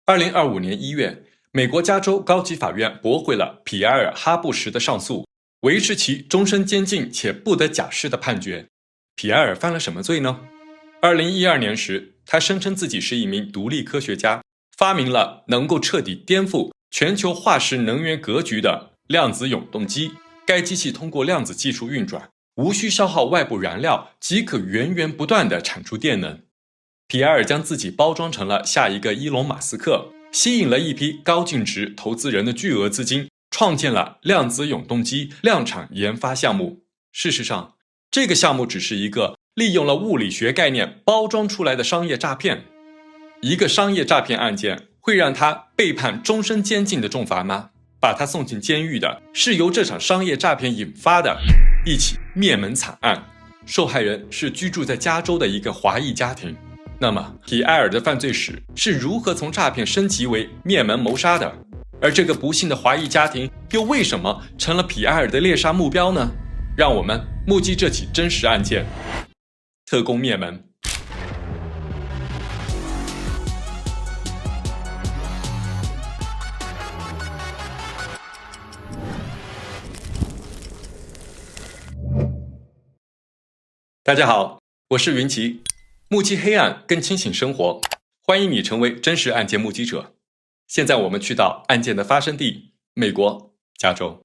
2025年1月，美国加州高级法院驳回了皮埃尔·哈布什的上诉，维持其终身监禁且不得假释的判决。皮埃尔犯了什么罪呢？2012年时，他声称自己是一名独立科学家，发明了能够彻底颠覆全球化石能源格局的量子永动机。该机器通过量子技术运转，无需消耗外部燃料，即可源源不断地产出电能。皮埃尔将自己包装成了下一个伊隆马斯克，吸引了一批高净值投资人的巨额资金，创建了量子永动机量产研发项目。事实上，这个项目只是一个利用了物理学概念包装出来的商业诈骗。一个商业诈骗案件会让他被判终身监禁的重罚吗？把他送进监狱的是由这场商业诈骗引发的一起灭门惨案，受害人是居住在加州的一个华裔家庭。那么皮埃尔的犯罪史是如何从诈骗升级为灭门谋杀的？而这个不幸的华裔家庭又为什么成了皮埃尔的猎杀目标呢？让我们目击这起真实案件。特工灭门。大家好，我是云奇，目击黑暗更清醒生活，欢迎你成为真实案件目击者。现在我们去到案件的发生地，美国加州。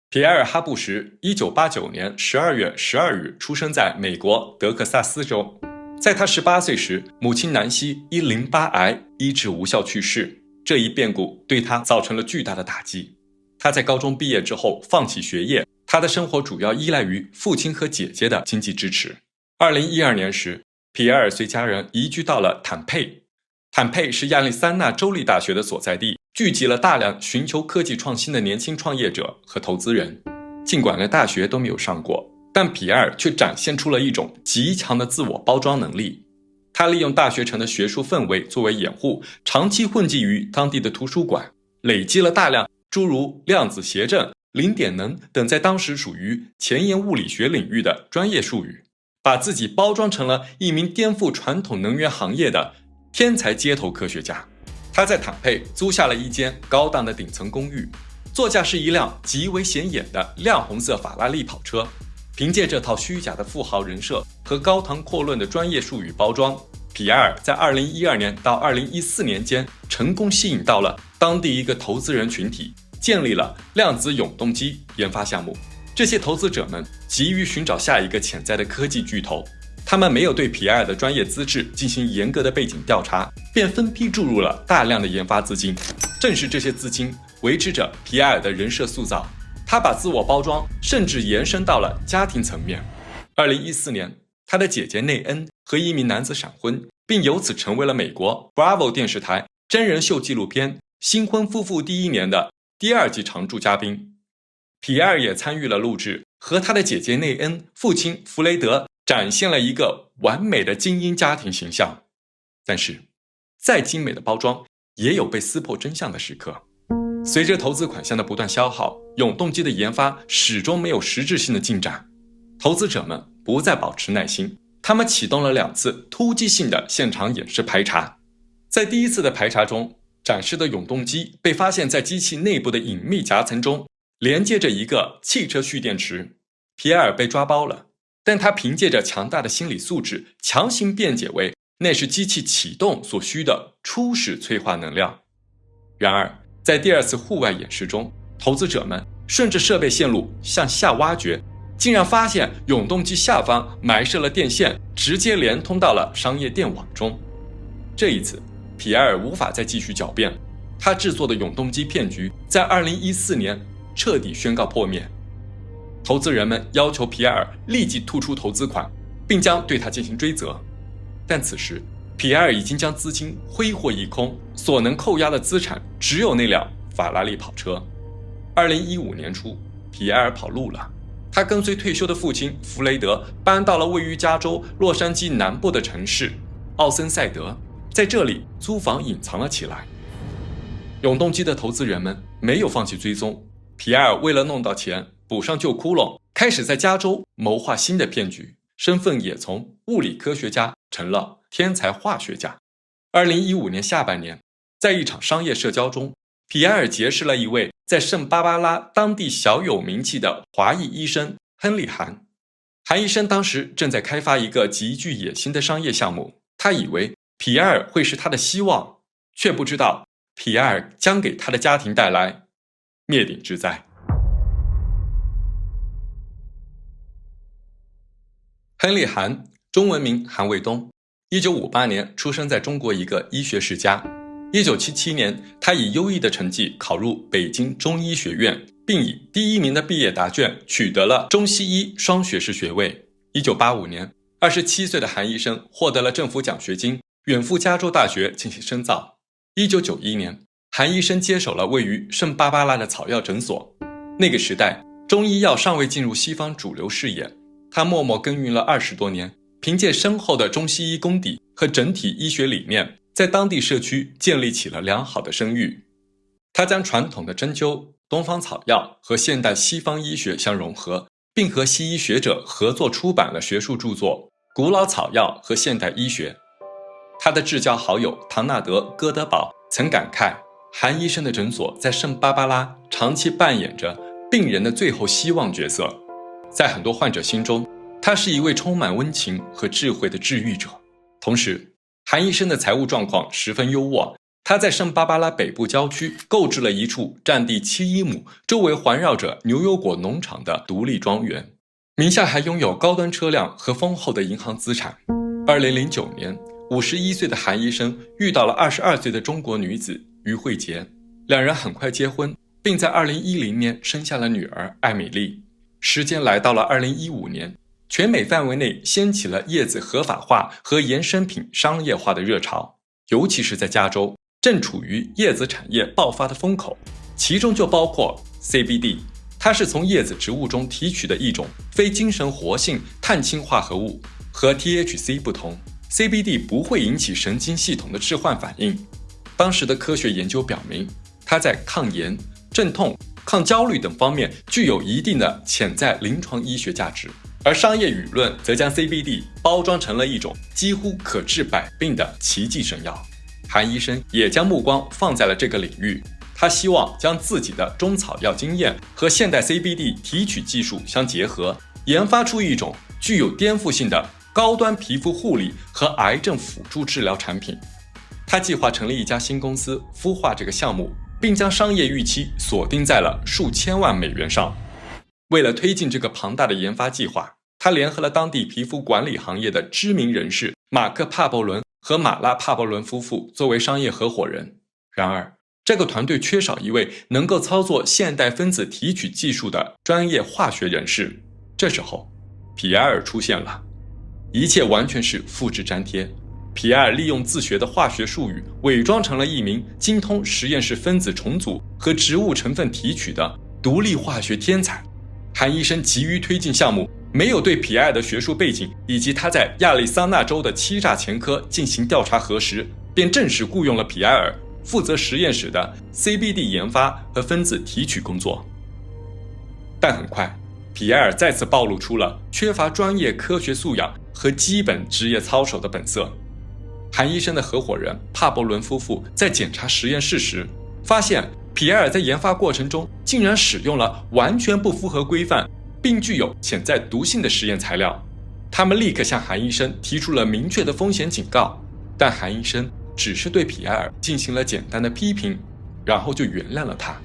皮埃尔·哈布什1989年12月12日出生在美国德克萨斯州。在他18岁时，母亲南希因淋巴癌医治无效去世，这一变故对他造成了巨大的打击。他在高中毕业之后放弃学业，他的生活主要依赖于父亲和姐姐的经济支持。2012年时，皮埃尔随家人移居到了坦佩。坦佩是亚利桑那州立大学的所在地，聚集了大量寻求科技创新的年轻创业者和投资人。尽管连大学都没有上过，但皮埃尔却展现出了一种极强的自我包装能力。他利用大学城的学术氛围作为掩护，长期混迹于当地的图书馆，累积了大量诸如量子谐振、零点能等在当时属于前沿物理学领域的专业术语，把自己包装成了一名颠覆传统能源行业的天才街头科学家。他在坦佩租下了一间高档的顶层公寓，座驾是一辆极为显眼的亮红色法拉利跑车。凭借这套虚假的富豪人设和高谈阔论的专业术语包装，皮埃尔在2012年到2014年间成功吸引到了当地一个投资人群体，建立了量子永动机研发项目。这些投资者们急于寻找下一个潜在的科技巨头，他们没有对皮埃尔的专业资质进行严格的背景调查，便分批注入了大量的研发资金。正是这些资金维持着皮埃尔的人设塑造，他把自我包装甚至延伸到了家庭层面。2014年，他的姐姐内恩和一名男子闪婚，并由此成为了美国 Bravo 电视台真人秀纪录片《新婚夫妇第一年》的第2季常驻嘉宾。皮埃尔也参与了录制，和他的姐姐内恩、父亲弗雷德展现了一个完美的精英家庭形象。但是，再精美的包装也有被撕破真相的时刻。随着投资款项的不断消耗，永动机的研发始终没有实质性的进展。投资者们不再保持耐心，他们启动了2次突击性的现场演示排查。在第1次的排查中，展示的永动机被发现在机器内部的隐秘夹层中连接着一个汽车蓄电池。皮埃尔被抓包了，但他凭借着强大的心理素质强行辩解为那是机器启动所需的初始催化能量。然而在第2次户外演示中，投资者们顺着设备线路向下挖掘，竟然发现永动机下方埋设了电线，直接连通到了商业电网中。这一次皮埃尔无法再继续狡辩，他制作的永动机骗局在2014年彻底宣告破灭。投资人们要求皮埃尔立即吐出投资款，并将对他进行追责。但此时皮埃尔已经将资金挥霍一空，所能扣押的资产只有那辆法拉利跑车。2015年初，皮埃尔跑路了，他跟随退休的父亲弗雷德搬到了位于加州洛杉矶南部的城市奥森赛德，在这里租房隐藏了起来。永动机的投资人们没有放弃追踪，皮埃尔为了弄到钱补上旧窟窿，开始在加州谋划新的骗局，身份也从物理科学家成了天才化学家。2015年下半年，在一场商业社交中，皮埃尔结识了一位在圣巴巴拉当地小有名气的华裔医生亨利·韩。韩医生当时正在开发一个极具野心的商业项目，他以为皮埃尔会是他的希望，却不知道皮埃尔将给他的家庭带来灭顶之灾。亨利·韩，中文名韩卫东，1958年出生在中国一个医学世家。1977年，他以优异的成绩考入北京中医学院，并以第1名的毕业答卷取得了中西医双学士学位。1985年，27岁的韩医生获得了政府奖学金，远赴加州大学进行深造。1991年，韩医生接手了位于圣巴巴拉的草药诊所。那个时代，中医药尚未进入西方主流视野，他默默耕耘了20多年，凭借深厚的中西医功底和整体医学理念，在当地社区建立起了良好的声誉。他将传统的针灸、东方草药和现代西方医学相融合，并和西医学者合作出版了学术著作《古老草药和现代医学》。他的至交好友唐纳德·戈德堡曾感慨，韩医生的诊所在圣巴巴拉长期扮演着病人的最后希望角色。在很多患者心中，他是一位充满温情和智慧的治愈者。同时，韩医生的财务状况十分优渥，他在圣巴巴拉北部郊区购置了一处占地7英亩、周围环绕着牛油果农场的独立庄园，名下还拥有高端车辆和丰厚的银行资产。2009年，51岁的韩医生遇到了22岁的中国女子于慧杰，两人很快结婚，并在2010年生下了女儿艾米丽。时间来到了2015年，全美范围内掀起了叶子合法化和衍生品商业化的热潮，尤其是在加州，正处于叶子产业爆发的风口，其中就包括 CBD， 它是从叶子植物中提取的一种非精神活性碳氢化合物。和 THC 不同， CBD 不会引起神经系统的置换反应。当时的科学研究表明，它在抗炎、镇痛、抗焦虑等方面具有一定的潜在临床医学价值。而商业舆论则将 CBD 包装成了一种几乎可治百病的奇迹神药。韩医生也将目光放在了这个领域，他希望将自己的中草药经验和现代 CBD 提取技术相结合，研发出一种具有颠覆性的高端皮肤护理和癌症辅助治疗产品。他计划成立一家新公司孵化这个项目，并将商业预期锁定在了数千万美元上。为了推进这个庞大的研发计划，他联合了当地皮肤管理行业的知名人士马克·帕伯伦和马拉·帕伯伦夫妇作为商业合伙人。然而，这个团队缺少一位能够操作现代分子提取技术的专业化学人士。这时候，皮埃尔出现了，一切完全是复制粘贴。皮埃尔利用自学的化学术语，伪装成了一名精通实验室分子重组和植物成分提取的独立化学天才。韩医生急于推进项目，没有对皮埃尔的学术背景以及他在亚利桑那州的欺诈前科进行调查核实，便正式雇佣了皮埃尔，负责实验室的 CBD 研发和分子提取工作。但很快，皮埃尔再次暴露出了缺乏专业科学素养和基本职业操守的本色。韩医生的合伙人帕伯伦夫妇在检查实验室时，发现皮埃尔在研发过程中竟然使用了完全不符合规范并具有潜在毒性的实验材料。他们立刻向韩医生提出了明确的风险警告，但韩医生只是对皮埃尔进行了简单的批评，然后就原谅了他。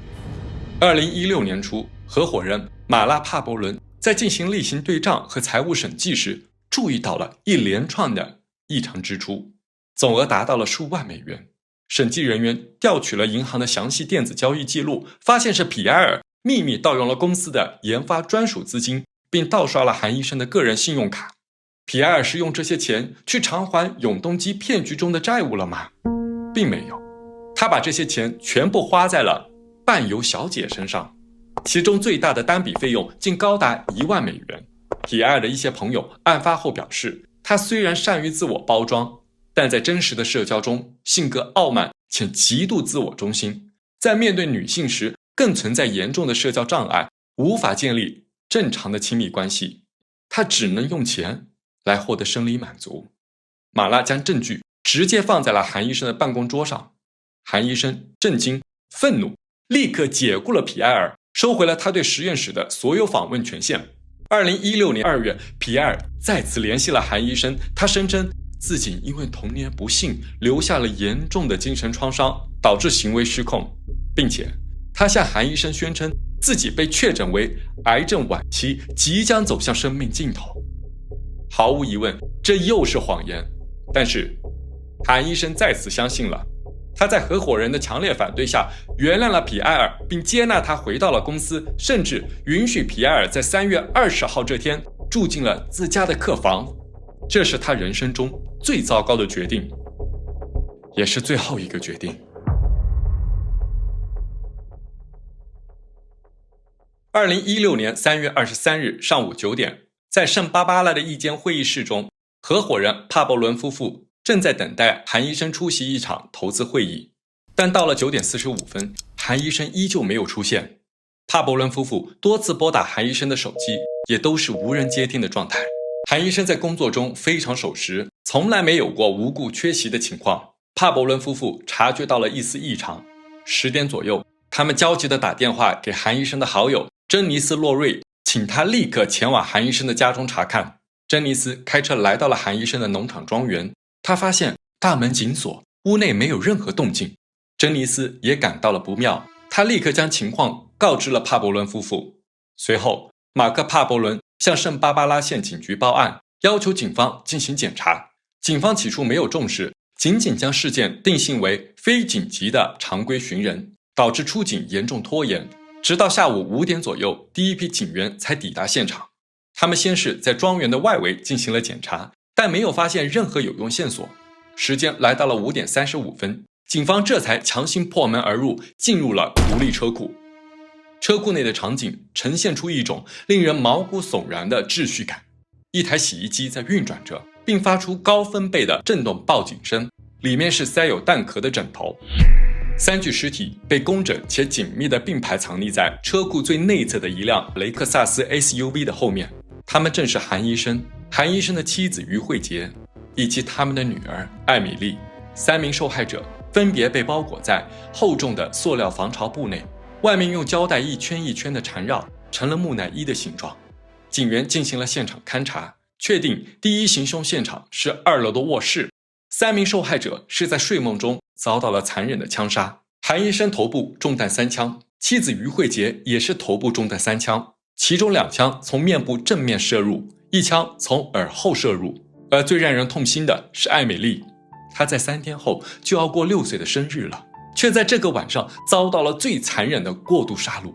2016年初，合伙人马拉·帕伯伦在进行例行对账和财务审计时，注意到了一连串的异常支出，总额达到了数万美元。审计人员调取了银行的详细电子交易记录，发现是皮埃尔秘密盗用了公司的研发专属资金，并盗刷了韩医生的个人信用卡。皮埃尔是用这些钱去偿还永动机骗局中的债务了吗？并没有，他把这些钱全部花在了伴游小姐身上，其中最大的单笔费用竟高达1万美元。皮埃尔的一些朋友案发后表示，他虽然善于自我包装，但在真实的社交中性格傲慢且极度自我中心，在面对女性时更存在严重的社交障碍，无法建立正常的亲密关系。他只能用钱来获得生理满足。马拉将证据直接放在了韩医生的办公桌上。韩医生震惊、愤怒，立刻解雇了皮埃尔，收回了他对实验室的所有访问权限。2016年2月，皮埃尔再次联系了韩医生，他声称自己因为童年不幸留下了严重的精神创伤，导致行为失控，并且他向韩医生宣称自己被确诊为癌症晚期，即将走向生命尽头。毫无疑问，这又是谎言，但是韩医生再次相信了。他在合伙人的强烈反对下原谅了皮埃尔，并接纳他回到了公司，甚至允许皮埃尔在3月20号这天住进了自家的客房。这是他人生中最糟糕的决定，也是最后一个决定。2016年3月23日上午9点，在圣巴巴拉的一间会议室中，合伙人帕伯伦夫妇正在等待韩医生出席一场投资会议，但到了9点45分，韩医生依旧没有出现。帕伯伦夫妇多次拨打韩医生的手机，也都是无人接听的状态。韩医生在工作中非常守时，从来没有过无故缺席的情况。帕伯伦夫妇察觉到了一丝异常。10点左右，他们焦急地打电话给韩医生的好友珍妮斯·洛瑞，请他立刻前往韩医生的家中查看。珍妮斯开车来到了韩医生的农场庄园，他发现大门紧锁，屋内没有任何动静。珍妮斯也感到了不妙，他立刻将情况告知了帕伯伦夫妇。随后，马克·帕伯伦向圣巴巴拉县警局报案，要求警方进行检查。警方起初没有重视，仅仅将事件定性为非紧急的常规巡人，导致出警严重拖延。直到下午5点左右，第一批警员才抵达现场。他们先是在庄园的外围进行了检查，但没有发现任何有用线索。时间来到了5点35分，警方这才强行破门而入，进入了独立车库。车库内的场景呈现出一种令人毛骨悚然的秩序感。一台洗衣机在运转着，并发出高分贝的震动报警声，里面是塞有弹壳的枕头。3具尸体被工整且紧密地并排藏匿在车库最内侧的一辆雷克萨斯 SUV 的后面。他们正是韩医生、韩医生的妻子于慧杰以及他们的女儿艾米丽。3名受害者分别被包裹在厚重的塑料防潮布内，外面用胶带一圈一圈地缠绕，成了木乃伊的形状。警员进行了现场勘查，确定第一行凶现场是2楼的卧室。3名受害者是在睡梦中遭到了残忍的枪杀。韩医生头部中弹3枪，妻子于慧杰也是头部中弹3枪，其中2枪从面部正面射入，1枪从耳后射入。而最让人痛心的是艾美丽，她在3天后就要过6岁的生日了，却在这个晚上遭到了最残忍的过度杀戮。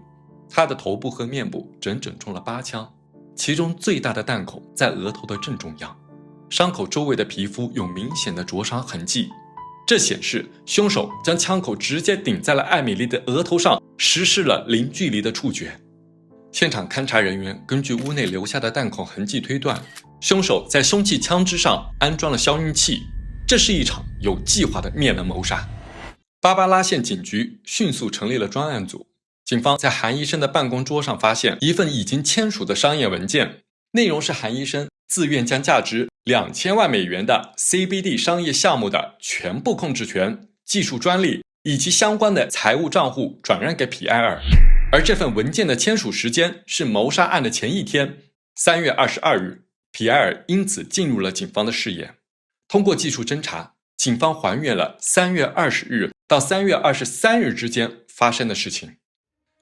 她的头部和面部整整中了8枪，其中最大的弹孔在额头的正中央，伤口周围的皮肤有明显的灼伤痕迹，这显示凶手将枪口直接顶在了艾米丽的额头上，实施了零距离的处决。现场勘查人员根据屋内留下的弹孔痕迹推断，凶手在凶器枪支上安装了消音器，这是一场有计划的灭门谋杀。芭芭拉县警局迅速成立了专案组，警方在韩医生的办公桌上发现一份已经签署的商业文件，内容是韩医生自愿将价值2000万美元的 CBD 商业项目的全部控制权、技术专利以及相关的财务账户转让给皮埃尔。而这份文件的签署时间是谋杀案的前一天，3月22日，皮埃尔因此进入了警方的视野。通过技术侦查，警方还原了3月20日到3月23日之间发生的事情。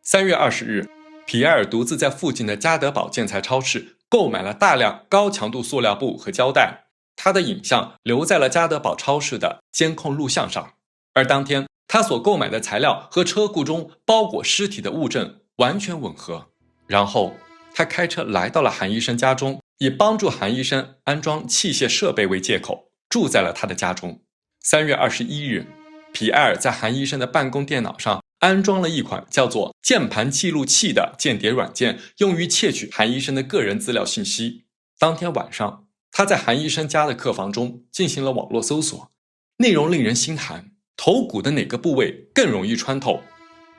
3月20日，皮埃尔独自在附近的加德堡建材超市购买了大量高强度塑料布和胶带，他的影像留在了加德堡超市的监控录像上。而当天他所购买的材料和车库中包裹尸体的物证完全吻合。然后他开车来到了韩医生家中，以帮助韩医生安装器械设备为借口，住在了他的家中。3月21日，皮埃尔在韩医生的办公电脑上安装了一款叫做键盘记录器的间谍软件，用于窃取韩医生的个人资料信息。当天晚上，他在韩医生家的客房中进行了网络搜索，内容令人心寒，头骨的哪个部位更容易穿透。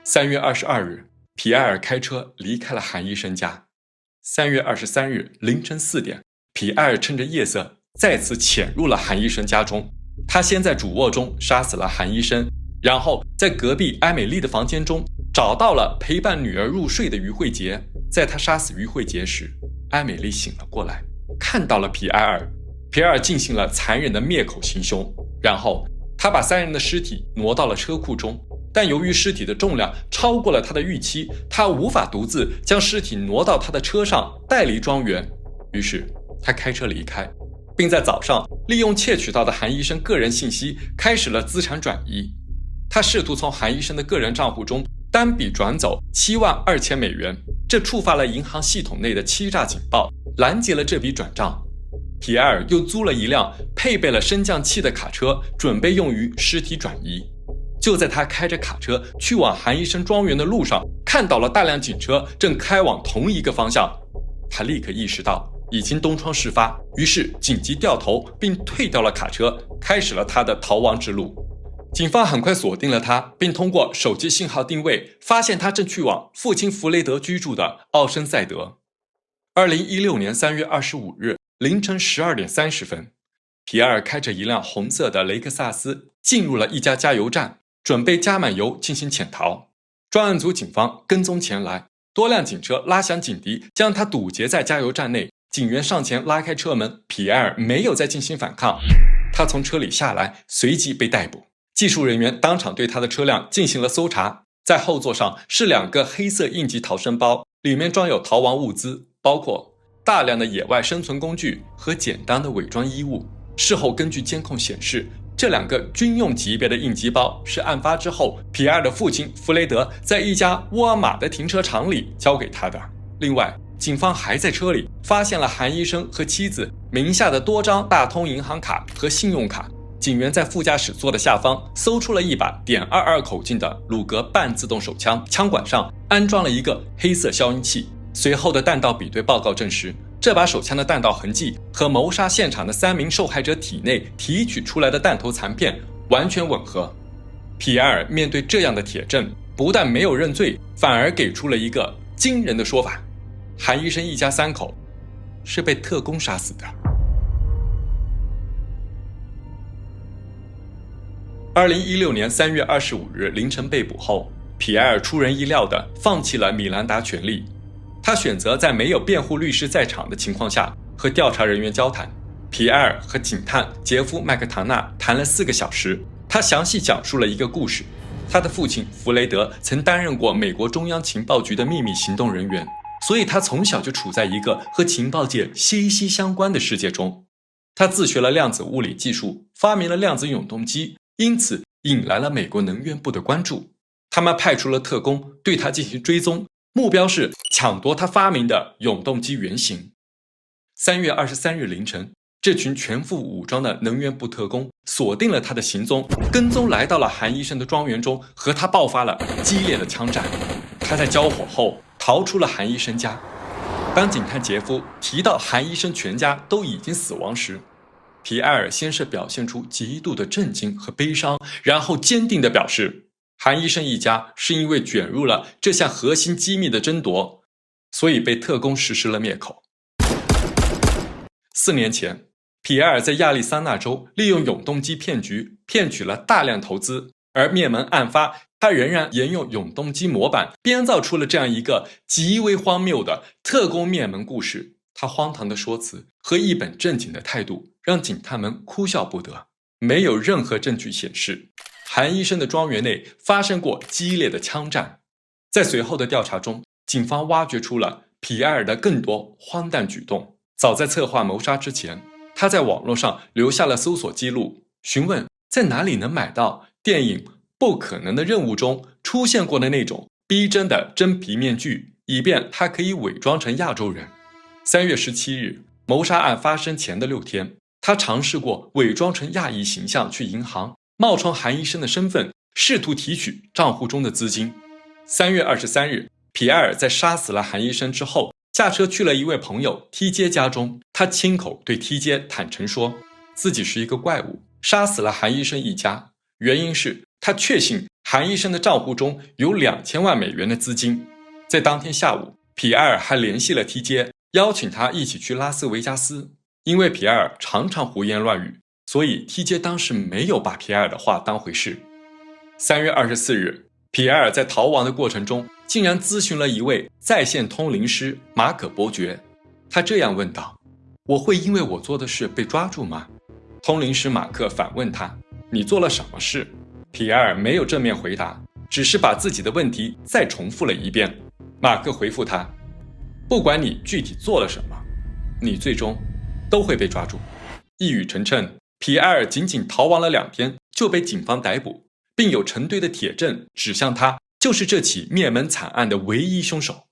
3月22日，皮埃尔开车离开了韩医生家。3月23日凌晨4点，皮埃尔趁着夜色再次潜入了韩医生家中，他先在主卧中杀死了韩医生，然后在隔壁艾美丽的房间中找到了陪伴女儿入睡的于慧杰。在他杀死于慧杰时，艾美丽醒了过来，看到了皮埃尔。皮埃尔进行了残忍的灭口行凶，然后他把3人的尸体挪到了车库中，但由于尸体的重量超过了他的预期，他无法独自将尸体挪到他的车上带离庄园，于是他开车离开，并在早上利用窃取到的韩医生个人信息开始了资产转移。他试图从韩医生的个人账户中单笔转走$72,000，这触发了银行系统内的欺诈警报，拦截了这笔转账。皮埃尔又租了一辆配备了升降器的卡车，准备用于尸体转移。就在他开着卡车去往韩医生庄园的路上，看到了大量警车正开往同一个方向。他立刻意识到已经东窗事发，于是紧急掉头并退掉了卡车，开始了他的逃亡之路。警方很快锁定了他，并通过手机信号定位发现他正去往父亲弗雷德居住的奥申塞德。2016年3月25日凌晨12点30分，皮埃尔开着一辆红色的雷克萨斯进入了一家加油站，准备加满油进行潜逃。专案组警方跟踪前来，多辆警车拉响警笛，将他堵截在加油站内。警员上前拉开车门，皮埃尔没有再进行反抗，他从车里下来，随即被逮捕。技术人员当场对他的车辆进行了搜查，在后座上是2个黑色应急逃生包，里面装有逃亡物资，包括大量的野外生存工具和简单的伪装衣物。事后根据监控显示，这2个军用级别的应急包是案发之后皮埃尔的父亲弗雷德在一家沃尔玛的停车场里交给他的。另外，警方还在车里发现了韩医生和妻子名下的多张大通银行卡和信用卡。警员在副驾驶座的下方搜出了一把.22口径的鲁格半自动手枪，枪管上安装了一个黑色消音器。随后的弹道比对报告证实，这把手枪的弹道痕迹和谋杀现场的3名受害者体内提取出来的弹头残片完全吻合。皮埃尔面对这样的铁证，不但没有认罪，反而给出了一个惊人的说法：韩医生一家3口是被特工杀死的。2016年3月25日凌晨被捕后，皮埃尔出人意料地放弃了米兰达权利。他选择在没有辩护律师在场的情况下和调查人员交谈。皮埃尔和警探杰夫·麦克唐纳谈了4个小时，他详细讲述了一个故事。他的父亲弗雷德曾担任过美国中央情报局的秘密行动人员，所以他从小就处在一个和情报界息息相关的世界中。他自学了量子物理技术，发明了量子永动机，因此引来了美国能源部的关注。他们派出了特工对他进行追踪，目标是抢夺他发明的永动机原型。3月23日凌晨，这群全副武装的能源部特工锁定了他的行踪，跟踪来到了韩医生的庄园中，和他爆发了激烈的枪战。他在交火后逃出了韩医生家。当警探杰夫提到韩医生全家都已经死亡时，皮埃尔先是表现出极度的震惊和悲伤，然后坚定地表示，韩医生一家是因为卷入了这项核心机密的争夺，所以被特工实施了灭口。4年前，皮埃尔在亚利桑那州利用永动机骗局骗取了大量投资，而灭门案发，他仍然沿用永动机模板编造出了这样一个极为荒谬的特工灭门故事。他荒唐的说辞和一本正经的态度让警探们哭笑不得。没有任何证据显示韩医生的庄园内发生过激烈的枪战。在随后的调查中，警方挖掘出了皮埃尔的更多荒诞举动。早在策划谋杀之前，他在网络上留下了搜索记录，询问在哪里能买到电影《不可能的任务》中出现过的那种逼真的真皮面具，以便他可以伪装成亚洲人。3月17日，谋杀案发生前的6天，他尝试过伪装成亚裔形象去银行，冒充韩医生的身份，试图提取账户中的资金。3月23日，皮埃尔在杀死了韩医生之后，驾车去了一位朋友 TJ 家中。他亲口对 TJ 坦诚说，自己是一个怪物，杀死了韩医生一家，原因是他确信韩医生的账户中有$2000万的资金。在当天下午，皮埃尔还联系了 TJ， 邀请他一起去拉斯维加斯。因为皮埃尔常常胡言乱语，所以 TJ 当时没有把皮埃尔的话当回事。3月24日，皮埃尔在逃亡的过程中，竟然咨询了一位在线通灵师马可伯爵。他这样问道：我会因为我做的事被抓住吗？通灵师马克反问他：你做了什么事？皮埃尔没有正面回答，只是把自己的问题再重复了一遍。马克回复他：不管你具体做了什么，你最终都会被抓住。一语成谶，皮埃尔仅仅逃亡了2天就被警方逮捕，并有成堆的铁证指向他就是这起灭门惨案的唯一凶手。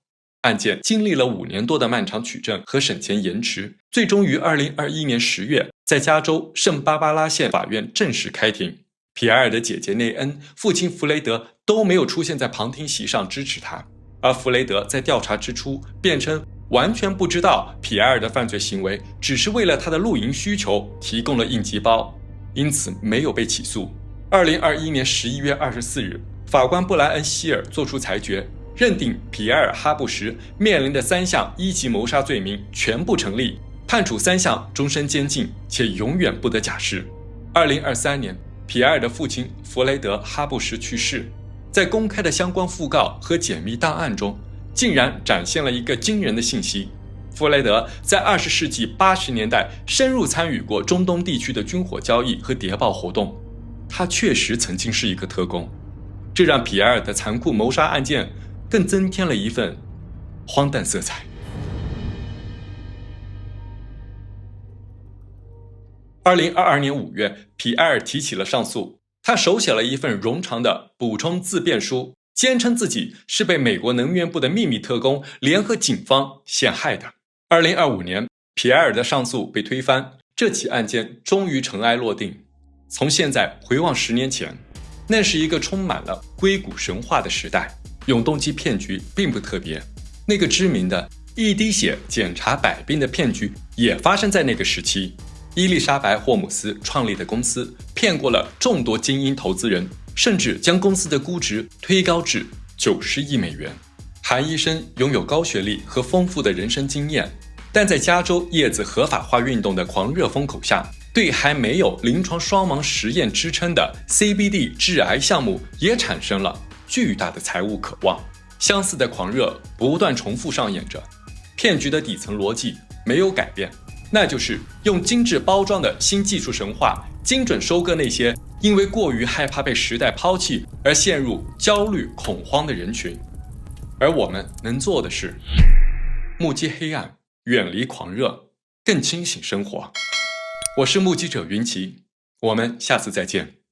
案件经历了5年多的漫长取证和审前延迟，最终于2021年10月在加州圣巴巴拉县法院正式开庭。皮埃尔的姐姐内恩、父亲弗雷德都没有出现在旁听席上支持他，而弗雷德在调查之初辩称完全不知道皮埃尔的犯罪行为只是为了他的露营需求提供了应急包，因此没有被起诉。2021年11月24日，法官布莱恩·希尔作出裁决，认定皮埃尔·哈布什面临的3项1级谋杀罪名全部成立，判处3项终身监禁，且永远不得假释。2023年，皮埃尔的父亲弗雷德·哈布什去世，在公开的相关讣告和解密档案中，竟然展现了一个惊人的信息：弗雷德在20世纪80年代深入参与过中东地区的军火交易和谍报活动，他确实曾经是一个特工。这让皮埃尔的残酷谋杀案件更增添了一份荒诞色彩。2022年5月，皮埃尔提起了上诉。他手写了一份冗长的补充自辩书，坚称自己是被美国能源部的秘密特工联合警方陷害的。2025年，皮埃尔的上诉被推翻，这起案件终于尘埃落定。从现在回望10年前，那是一个充满了硅谷神话的时代。永动机骗局并不特别，那个知名的一滴血检查百病的骗局也发生在那个时期。伊丽莎白·霍姆斯创立的公司骗过了众多精英投资人，甚至将公司的估值推高至90亿美元。韩医生拥有高学历和丰富的人生经验，但在加州叶子合法化运动的狂热风口下，对还没有临床双盲实验支撑的 CBD 致癌项目也产生了巨大的财务渴望。相似的狂热不断重复上演着，骗局的底层逻辑没有改变，那就是用精致包装的新技术神话，精准收割那些因为过于害怕被时代抛弃而陷入焦虑恐慌的人群。而我们能做的是目击黑暗，远离狂热，更清醒生活。我是目击者云奇，我们下次再见。